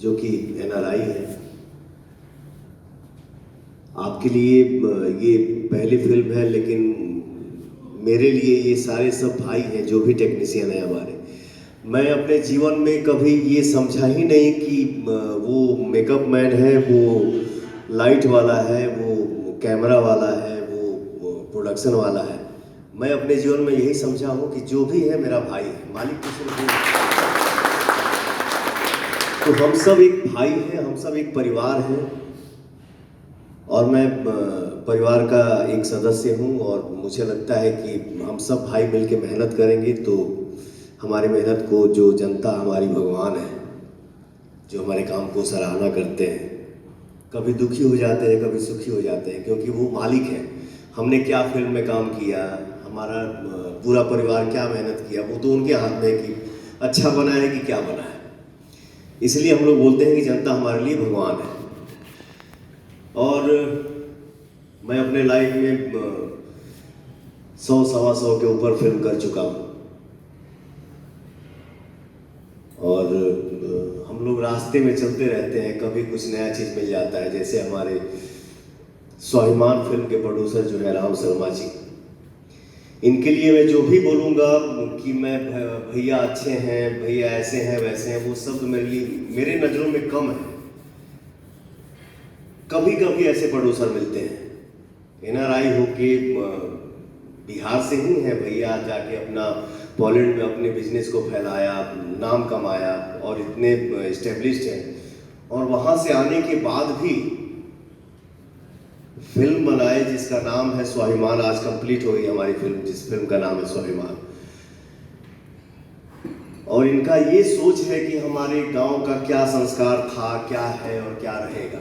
जो कि एनआरआई है। आपके लिए ये पहली फिल्म है, लेकिन मेरे लिए ये सारे सब भाई हैं जो भी टेक्नीशियन हैं हमारे। मैं अपने जीवन में कभी ये समझा ही नहीं कि वो मेकअप मैन है, वो लाइट वाला है, वो कैमरा वाला है, वो प्रोडक्शन वाला है। मैं अपने जीवन में यही समझा हूँ कि जो भी है मेरा भाई है, मालिक तो सिर्फ वो है। तो हम सब एक भाई हैं, हम सब एक परिवार हैं, और मैं परिवार का एक सदस्य हूँ। और मुझे लगता है कि हम सब भाई मिलके मेहनत करेंगे तो हमारी मेहनत को जो जनता हमारी भगवान है, जो हमारे काम को सराहना करते हैं, कभी दुखी हो जाते हैं, कभी सुखी हो जाते हैं, क्योंकि वो मालिक हैं। हमने क्या फिल्म में काम किया, हमारा पूरा परिवार क्या मेहनत किया, वो तो उनके हाथ में है कि अच्छा बना है कि क्या बना है। इसलिए हम लोग बोलते हैं कि जनता हमारे लिए भगवान है। और मैं अपने लाइफ में 100-125 के ऊपर फिल्म कर चुका हूँ। और हम लोग रास्ते में चलते रहते हैं, कभी कुछ नया चीज़ मिल जाता है। जैसे हमारे स्वाभिमान फिल्म के प्रोड्यूसर जो है राम शर्मा जी, इनके लिए मैं जो भी बोलूँगा कि मैं भैया अच्छे हैं, भैया ऐसे हैं वैसे हैं, वो शब्द मेरे लिए, मेरे नज़रों में कम है। कभी कभी ऐसे प्रोड्यूसर मिलते हैं। एनआरआई होके बिहार से ही है भैया, जाके अपना पोलैंड में अपने बिजनेस को फैलाया, नाम कमाया और इतने इस्टेब्लिश्ड हैं, और वहाँ से आने के बाद भी फिल्म बनाए जिसका नाम है स्वाभिमान। आज कंप्लीट हो गई हमारी फिल्म, जिस फिल्म का नाम है स्वाभिमान। और इनका ये सोच है कि हमारे गांव का क्या संस्कार था, क्या है और क्या रहेगा।